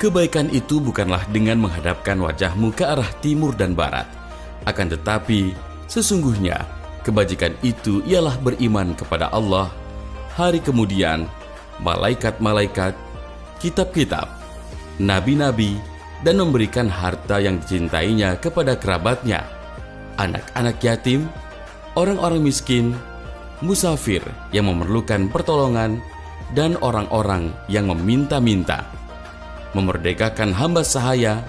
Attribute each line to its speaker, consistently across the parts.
Speaker 1: Kebaikan itu bukanlah dengan menghadapkan wajahmu ke arah timur dan barat. Akan tetapi, sesungguhnya kebajikan itu ialah beriman kepada Allah, hari kemudian, malaikat-malaikat, kitab-kitab, nabi-nabi, dan memberikan harta yang dicintainya kepada kerabatnya, anak-anak yatim, orang-orang miskin, musafir yang memerlukan pertolongan, dan orang-orang yang meminta-minta, memerdekakan hamba sahaya,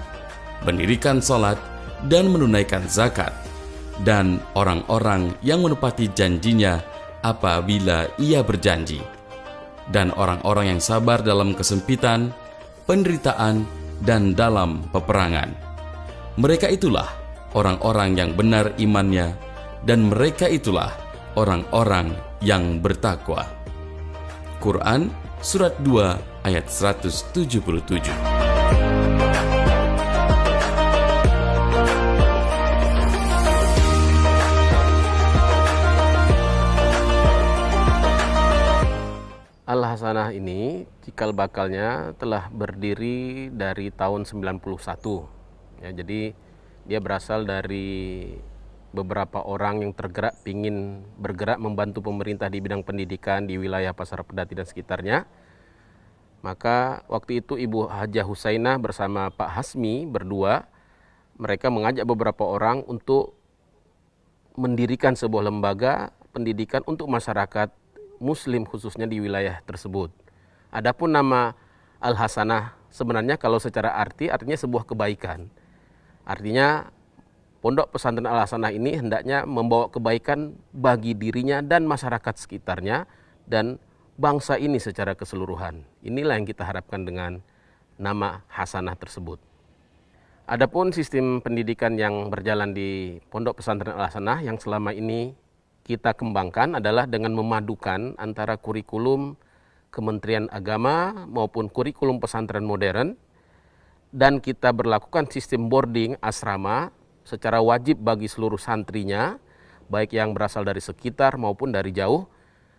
Speaker 1: mendirikan salat, dan menunaikan zakat, dan orang-orang yang menepati janjinya apabila ia berjanji, dan orang-orang yang sabar dalam kesempitan, penderitaan, dan dalam peperangan. Mereka itulah orang-orang yang benar imannya, dan mereka itulah orang-orang yang bertakwa. Quran Surat 2 ayat 177.
Speaker 2: Al-Hasanah ini cikal bakalnya telah berdiri dari tahun 91. Ya, jadi dia berasal dari beberapa orang yang tergerak ingin bergerak membantu pemerintah di bidang pendidikan di wilayah Pasar Pedati dan sekitarnya. Maka waktu itu Ibu Hajah Husainah bersama Pak Hasmi berdua, mereka mengajak beberapa orang untuk mendirikan sebuah lembaga pendidikan untuk masyarakat Muslim khususnya di wilayah tersebut. Adapun nama Al-Hasanah sebenarnya kalau secara artinya sebuah kebaikan. Artinya Pondok Pesantren Al-Hasanah ini hendaknya membawa kebaikan bagi dirinya dan masyarakat sekitarnya dan bangsa ini secara keseluruhan. Inilah yang kita harapkan dengan nama Hasanah tersebut. Adapun sistem pendidikan yang berjalan di Pondok Pesantren Al-Hasanah yang selama ini kita kembangkan adalah dengan memadukan antara kurikulum Kementerian Agama maupun kurikulum pesantren modern, dan kita berlakukan sistem boarding asrama secara wajib bagi seluruh santrinya, baik yang berasal dari sekitar maupun dari jauh,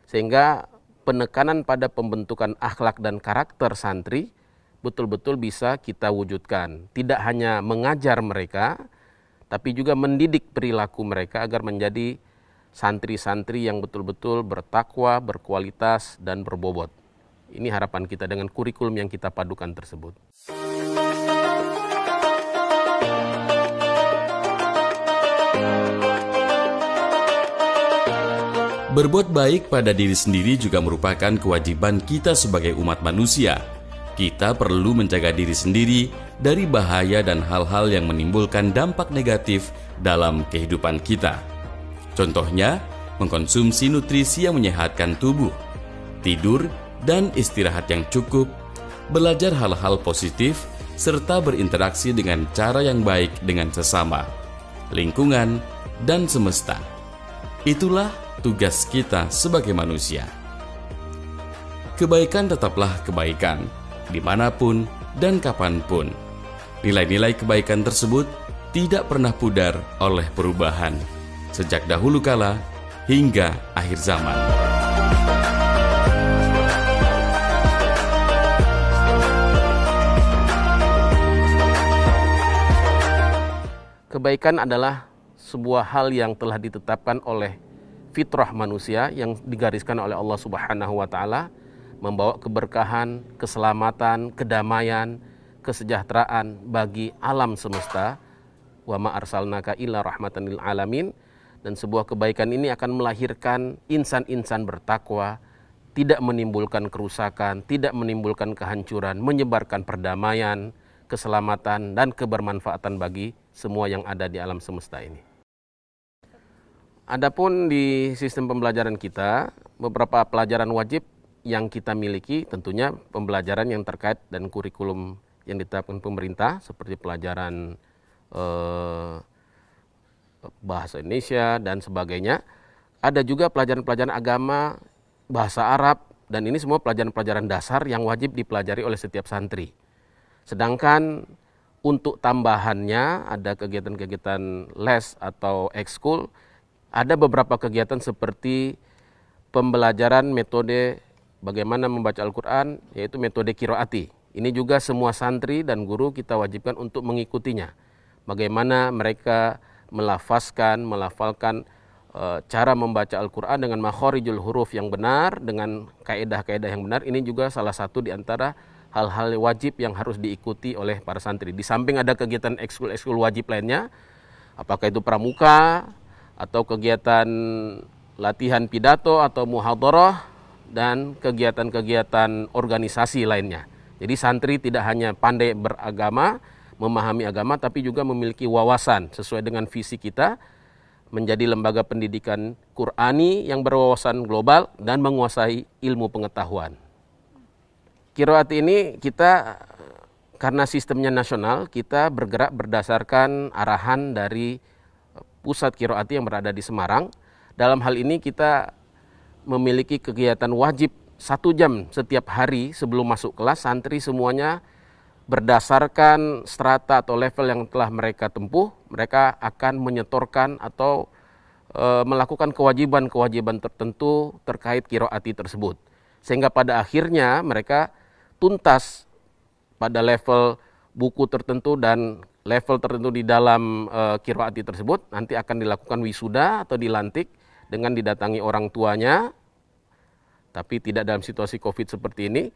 Speaker 2: sehingga penekanan pada pembentukan akhlak dan karakter santri betul-betul bisa kita wujudkan. Tidak hanya mengajar mereka, tapi juga mendidik perilaku mereka agar menjadi santri-santri yang betul-betul bertakwa, berkualitas, dan berbobot. Ini harapan kita dengan kurikulum yang kita padukan tersebut.
Speaker 1: Berbuat baik pada diri sendiri juga merupakan kewajiban kita sebagai umat manusia. Kita perlu menjaga diri sendiri dari bahaya dan hal-hal yang menimbulkan dampak negatif dalam kehidupan kita. Contohnya, mengkonsumsi nutrisi yang menyehatkan tubuh, tidur dan istirahat yang cukup, belajar hal-hal positif, serta berinteraksi dengan cara yang baik dengan sesama, lingkungan, dan semesta. Itulah tugas kita sebagai manusia. Kebaikan tetaplah kebaikan, dimanapun dan kapanpun. Nilai-nilai kebaikan tersebut tidak pernah pudar oleh perubahan, sejak dahulu kala hingga akhir zaman.
Speaker 2: Kebaikan adalah sebuah hal yang telah ditetapkan oleh fitrah manusia yang digariskan oleh Allah Subhanahu wa taala, membawa keberkahan, keselamatan, kedamaian, kesejahteraan bagi alam semesta. Wa ma arsalnaka illa rahmatan lil alamin. Dan sebuah kebaikan ini akan melahirkan insan-insan bertakwa, tidak menimbulkan kerusakan, tidak menimbulkan kehancuran, menyebarkan perdamaian, keselamatan, dan kebermanfaatan bagi semua yang ada di alam semesta ini. Adapun di sistem pembelajaran kita, beberapa pelajaran wajib yang kita miliki tentunya pembelajaran yang terkait dan kurikulum yang ditetapkan pemerintah seperti pelajaran bahasa Indonesia dan sebagainya. Ada juga pelajaran-pelajaran agama, bahasa Arab, dan ini semua pelajaran-pelajaran dasar yang wajib dipelajari oleh setiap santri. Sedangkan untuk tambahannya ada kegiatan-kegiatan les atau ekskul, ada beberapa kegiatan seperti pembelajaran metode bagaimana membaca Al-Quran, yaitu metode qiraati. Ini juga semua santri dan guru kita wajibkan untuk mengikutinya. Bagaimana mereka melafalkan cara membaca Al-Quran dengan makhorijul huruf yang benar, dengan kaedah-kaedah yang benar. Ini juga salah satu di antara hal-hal wajib yang harus diikuti oleh para santri. Di samping ada kegiatan ekskul wajib lainnya, apakah itu pramuka, atau kegiatan latihan pidato atau muhadharah, dan kegiatan-kegiatan organisasi lainnya. Jadi santri tidak hanya pandai beragama, memahami agama, tapi juga memiliki wawasan sesuai dengan visi kita, menjadi lembaga pendidikan Qur'ani yang berwawasan global dan menguasai ilmu pengetahuan. Qiraat ini kita, karena sistemnya nasional, kita bergerak berdasarkan arahan dari pusat qiraat yang berada di Semarang. Dalam hal ini kita memiliki kegiatan wajib 1 jam setiap hari sebelum masuk kelas. Santri semuanya berdasarkan strata atau level yang telah mereka tempuh, mereka akan menyetorkan atau melakukan kewajiban-kewajiban tertentu terkait qiraati tersebut. Sehingga pada akhirnya mereka tuntas pada level buku tertentu dan level tertentu di dalam qiraati tersebut. Nanti akan dilakukan wisuda atau dilantik dengan didatangi orang tuanya, tapi tidak dalam situasi COVID seperti ini.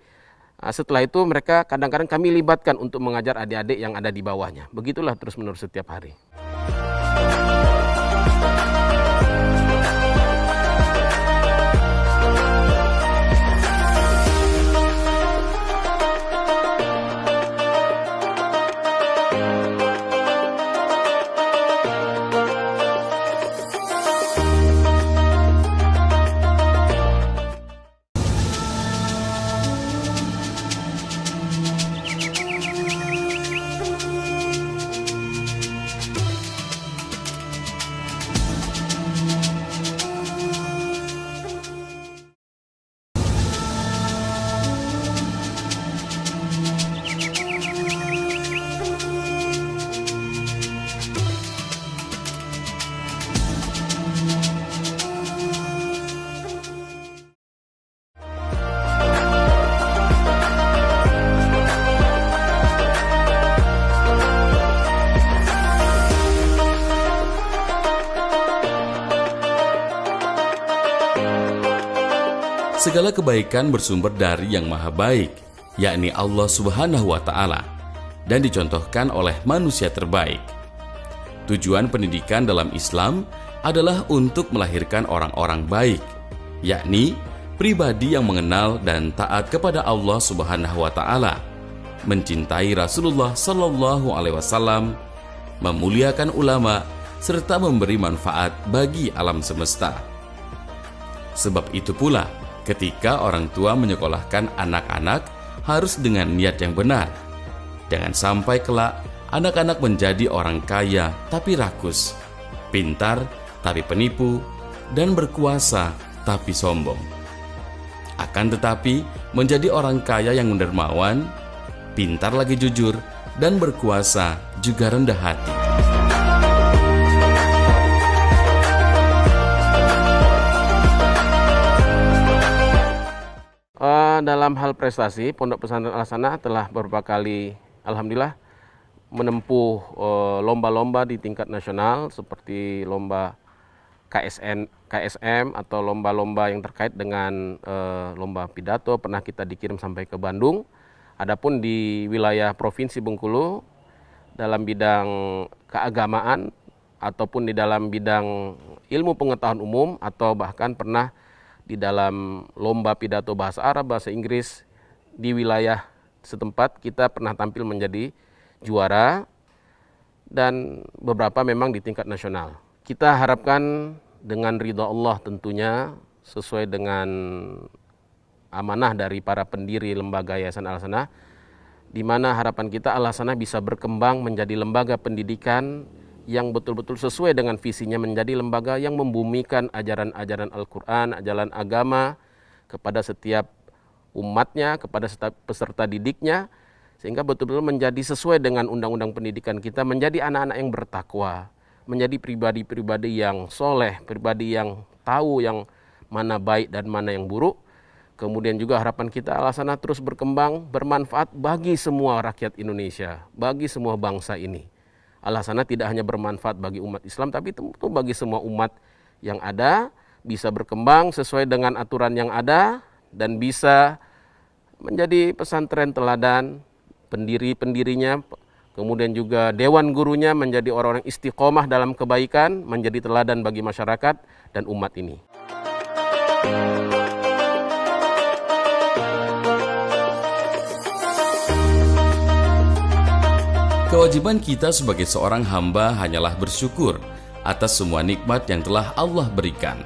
Speaker 2: Setelah itu mereka kadang-kadang kami libatkan untuk mengajar adik-adik yang ada di bawahnya. Begitulah terus-menerus setiap hari.
Speaker 1: Segala kebaikan bersumber dari yang maha baik, yakni Allah Subhanahu wa Ta'ala, dan dicontohkan oleh manusia terbaik. Tujuan pendidikan dalam Islam adalah untuk melahirkan orang-orang baik, yakni pribadi yang mengenal dan taat kepada Allah Subhanahu wa Ta'ala, mencintai Rasulullah Sallallahu Alaihi Wasallam, memuliakan ulama, serta memberi manfaat bagi alam semesta. Sebab itu pula, ketika orang tua menyekolahkan anak-anak harus dengan niat yang benar. Jangan sampai kelak anak-anak menjadi orang kaya tapi rakus, pintar tapi penipu, dan berkuasa tapi sombong. Akan tetapi menjadi orang kaya yang dermawan, pintar lagi jujur, dan berkuasa juga rendah hati.
Speaker 2: Dalam hal prestasi, Pondok Pesantren Al-Hasanah telah beberapa kali, alhamdulillah, menempuh lomba-lomba di tingkat nasional seperti lomba KSM atau lomba-lomba yang terkait dengan lomba pidato. Pernah kita dikirim sampai ke Bandung. Adapun di wilayah Provinsi Bengkulu dalam bidang keagamaan ataupun di dalam bidang ilmu pengetahuan umum, atau bahkan pernah di dalam lomba pidato bahasa Arab, bahasa Inggris di wilayah setempat, kita pernah tampil menjadi juara, dan beberapa memang di tingkat nasional. Kita harapkan dengan ridha Allah tentunya, sesuai dengan amanah dari para pendiri lembaga Yayasan Al-Hasanah, di mana harapan kita Al-Hasanah bisa berkembang menjadi lembaga pendidikan yang betul-betul sesuai dengan visinya, menjadi lembaga yang membumikan ajaran-ajaran Al-Quran, ajaran agama kepada setiap umatnya, kepada setiap peserta didiknya, sehingga betul-betul menjadi sesuai dengan undang-undang pendidikan kita, menjadi anak-anak yang bertakwa, menjadi pribadi-pribadi yang soleh, pribadi yang tahu yang mana baik dan mana yang buruk. Kemudian juga harapan kita Al-Hasanah terus berkembang, bermanfaat bagi semua rakyat Indonesia, bagi semua bangsa ini. Al-Hasanah tidak hanya bermanfaat bagi umat Islam, tapi tentu bagi semua umat yang ada, bisa berkembang sesuai dengan aturan yang ada, dan bisa menjadi pesantren teladan, pendiri-pendirinya, kemudian juga dewan gurunya menjadi orang-orang istiqomah dalam kebaikan, menjadi teladan bagi masyarakat dan umat ini.
Speaker 1: Kewajiban kita sebagai seorang hamba hanyalah bersyukur atas semua nikmat yang telah Allah berikan.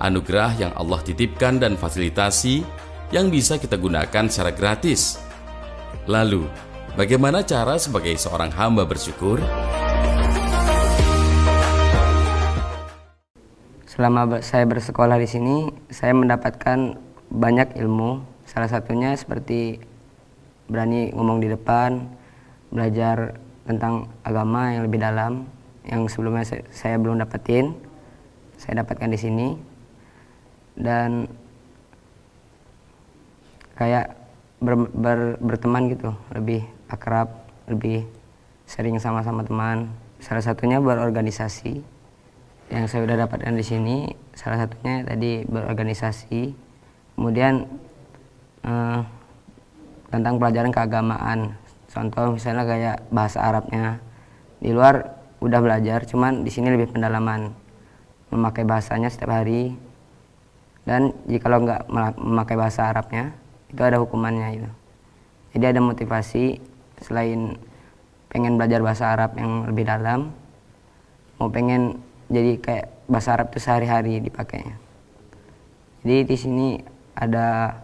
Speaker 1: Anugerah yang Allah titipkan dan fasilitasi yang bisa kita gunakan secara gratis. Lalu, bagaimana cara sebagai seorang hamba bersyukur?
Speaker 3: Selama saya bersekolah di sini, saya mendapatkan banyak ilmu. Salah satunya seperti berani ngomong di depan, belajar tentang agama yang lebih dalam, yang sebelumnya saya belum dapetin, saya dapatkan di sini. Dan kayak berteman gitu, lebih akrab, lebih sering sama-sama teman. Salah satunya berorganisasi. Yang saya sudah dapatkan di sini, salah satunya tadi berorganisasi. Kemudian tentang pelajaran keagamaan. Contoh misalnya kayak bahasa Arabnya. Di luar udah belajar, cuman di sini lebih pendalaman. Memakai bahasanya setiap hari. Dan jika nggak memakai bahasa Arabnya, itu ada hukumannya itu. Jadi ada motivasi selain pengen belajar bahasa Arab yang lebih dalam, mau pengen jadi kayak bahasa Arab itu sehari-hari dipakainya. Jadi di sini ada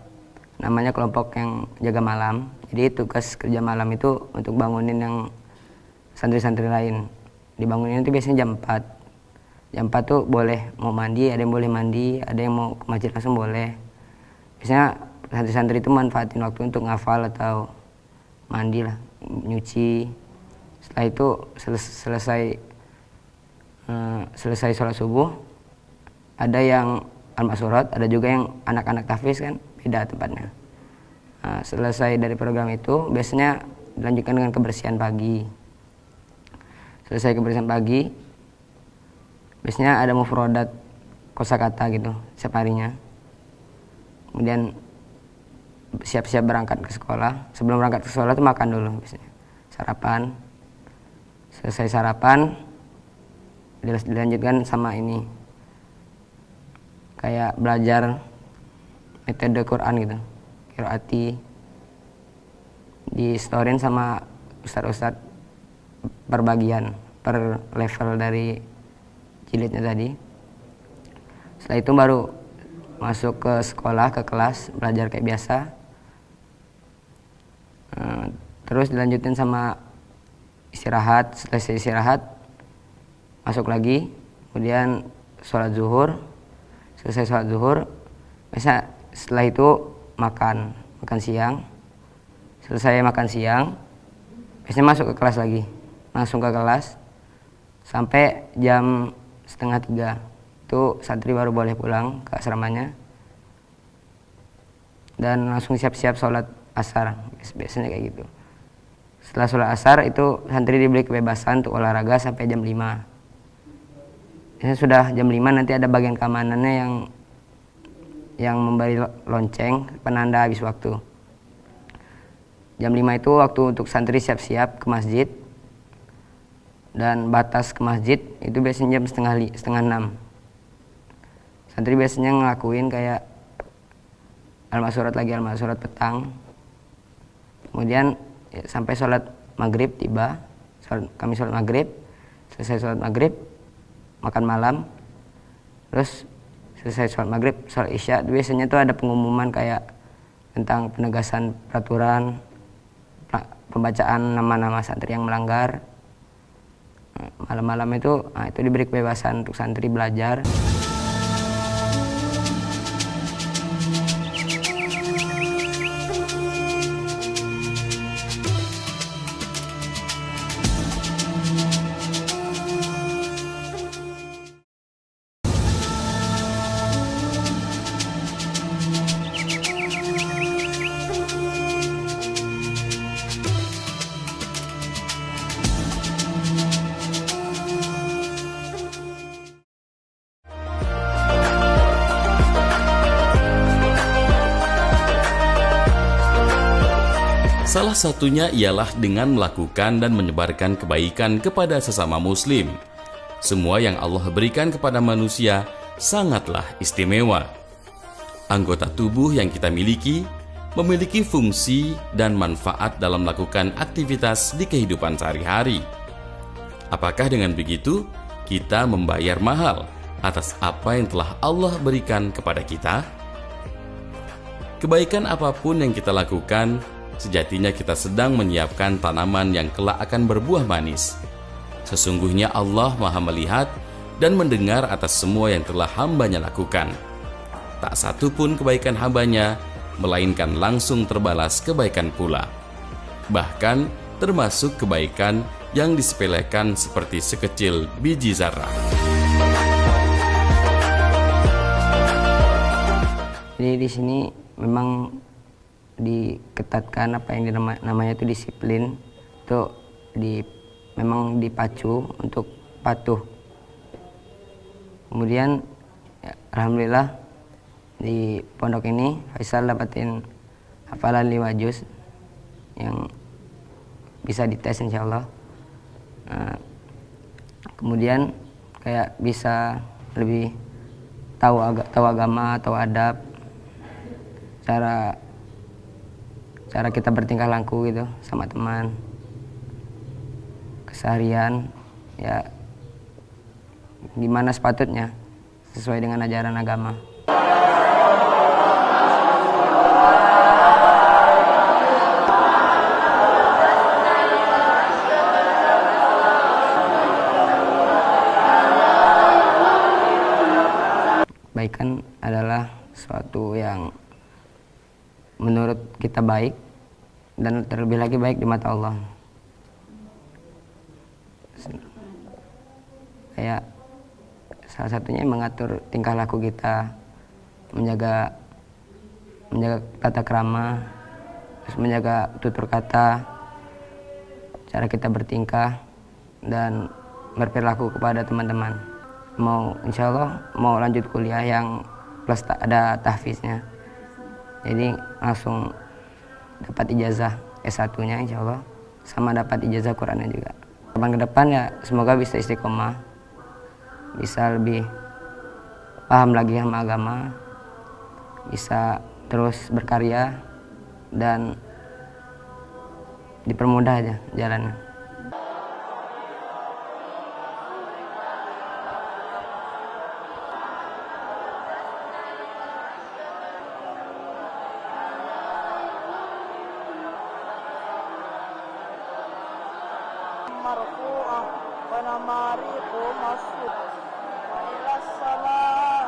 Speaker 3: namanya kelompok yang jaga malam. Jadi tugas kerja malam itu untuk bangunin yang santri-santri lain. Dibangunin itu biasanya jam 4. Jam 4 tuh boleh mau mandi, ada yang boleh mandi, ada yang mau ke masjid langsung boleh. Biasanya santri-santri itu manfaatin waktu untuk ngafal atau mandi lah, nyuci. Setelah itu selesai sholat subuh, ada yang al-masurat, ada juga yang anak-anak tahfiz, kan beda tempatnya. Nah, selesai dari program itu biasanya dilanjutkan dengan kebersihan pagi. Selesai kebersihan pagi, biasanya ada mufrodat kosakata gitu setiap harinya. Kemudian siap-siap berangkat ke sekolah. Sebelum berangkat ke sekolah tuh makan dulu biasanya, sarapan. Selesai sarapan dilanjutkan sama ini, kayak belajar metode Quran gitu, qiraati, di storein sama ustadz-ustadz per bagian, per level dari jilidnya tadi. Setelah itu baru masuk ke sekolah, ke kelas, belajar kayak biasa. Terus dilanjutin sama istirahat. Selesai istirahat masuk lagi, kemudian sholat zuhur. Selesai sholat zuhur, biasa setelah itu makan siang. Selesai makan siang, biasanya masuk ke kelas lagi, langsung ke kelas sampai jam 2:30. Itu santri baru boleh pulang ke asramanya dan langsung siap-siap sholat asar. Biasanya kayak gitu. Setelah sholat asar itu santri diberi kebebasan untuk olahraga sampai jam 5. Biasanya sudah jam 5 nanti ada bagian keamanannya yang memberi lonceng penanda habis waktu. Jam 5 itu waktu untuk santri siap-siap ke masjid, dan batas ke masjid itu biasanya jam setengah 6. Santri biasanya ngelakuin kayak al-masurat petang. Kemudian ya, sampai sholat maghrib tiba, kami sholat maghrib. Selesai sholat maghrib, makan malam. Terus selesai sholat maghrib, sholat isya, biasanya tuh ada pengumuman kayak tentang penegasan peraturan, pembacaan nama-nama santri yang melanggar. Malam-malam itu diberi kebebasan untuk santri belajar.
Speaker 1: Salah satunya ialah dengan melakukan dan menyebarkan kebaikan kepada sesama muslim. Semua yang Allah berikan kepada manusia sangatlah istimewa. Anggota tubuh yang kita miliki memiliki fungsi dan manfaat dalam melakukan aktivitas di kehidupan sehari-hari. Apakah dengan begitu kita membayar mahal atas apa yang telah Allah berikan kepada kita? Kebaikan apapun yang kita lakukan, sejatinya kita sedang menyiapkan tanaman yang kelak akan berbuah manis. Sesungguhnya Allah Maha melihat dan mendengar atas semua yang telah hambanya lakukan. Tak satu pun kebaikan hambanya, melainkan langsung terbalas kebaikan pula. Bahkan termasuk kebaikan yang disepelekan seperti sekecil biji zarah.
Speaker 3: Jadi di sini memang diketatkan apa yang namanya itu disiplin, itu memang dipacu untuk patuh. Kemudian ya, alhamdulillah di pondok ini Faisal dapatin hafalan 5 juz yang bisa dites insyaallah. Kemudian kayak bisa lebih tahu agama, tahu adab, cara kita bertingkah laku gitu sama teman, keseharian ya gimana sepatutnya sesuai dengan ajaran agama. Kebaikan adalah sesuatu yang menurut kita baik dan terlebih lagi baik di mata Allah. Kayak salah satunya mengatur tingkah laku kita, menjaga tata krama, terus menjaga tutur kata, cara kita bertingkah dan berperilaku kepada teman-teman. Insya Allah mau lanjut kuliah yang plus ada tahfiznya, jadi langsung dapat ijazah S1-nya insya Allah, sama dapat ijazah Qurannya juga. Kapan ke depan ya semoga bisa istiqomah, bisa lebih paham lagi sama agama, bisa terus berkarya dan dipermudah aja jalannya.
Speaker 4: مرفوعة ونمارق مصفوفة وإلى السماء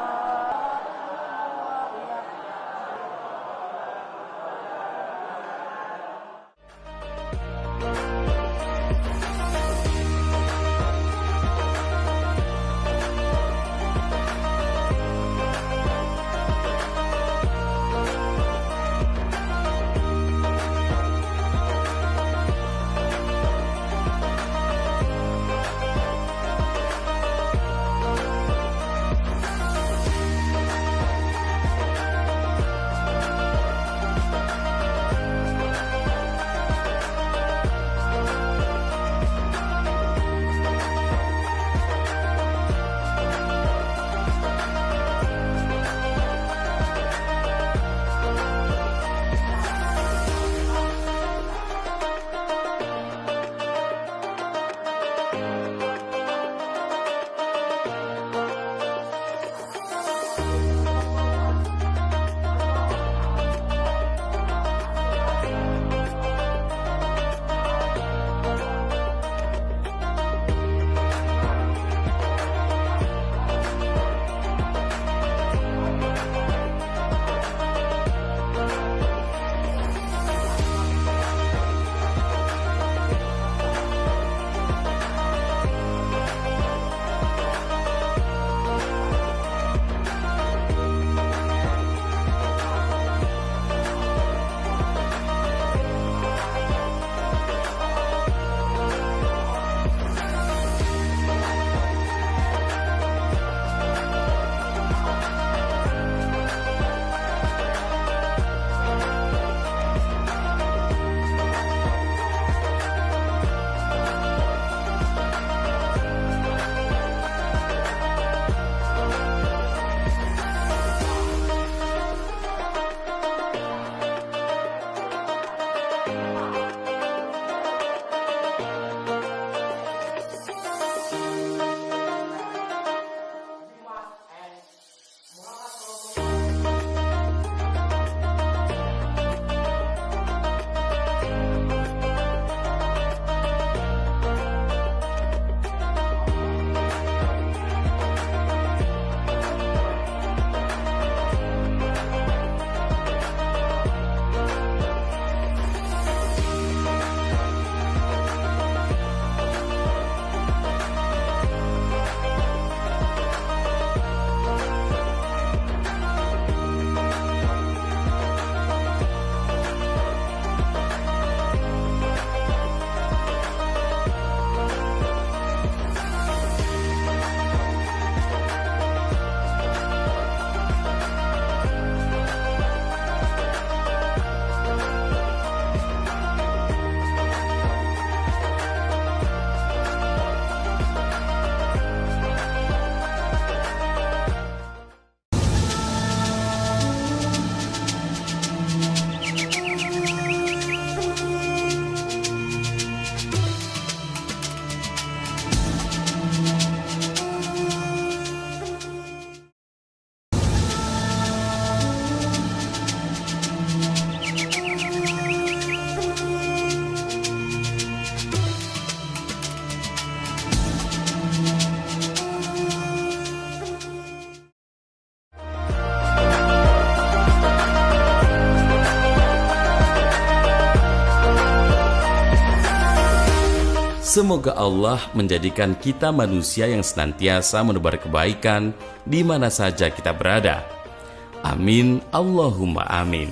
Speaker 1: Semoga Allah menjadikan kita manusia yang senantiasa menebar kebaikan di mana saja kita berada. Amin, Allahumma amin.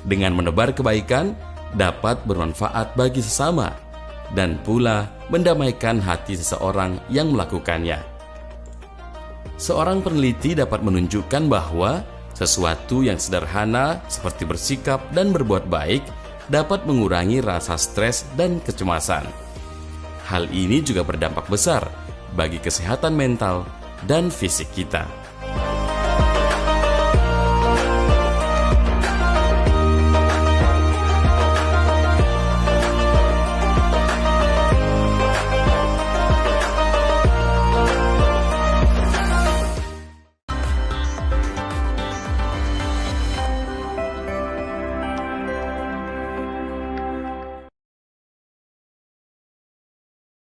Speaker 1: Dengan menebar kebaikan, dapat bermanfaat bagi sesama, dan pula mendamaikan hati seseorang yang melakukannya. Seorang peneliti dapat menunjukkan bahwa sesuatu yang sederhana seperti bersikap dan berbuat baik dapat mengurangi rasa stres dan kecemasan. Hal ini juga berdampak besar bagi kesehatan mental dan fisik kita.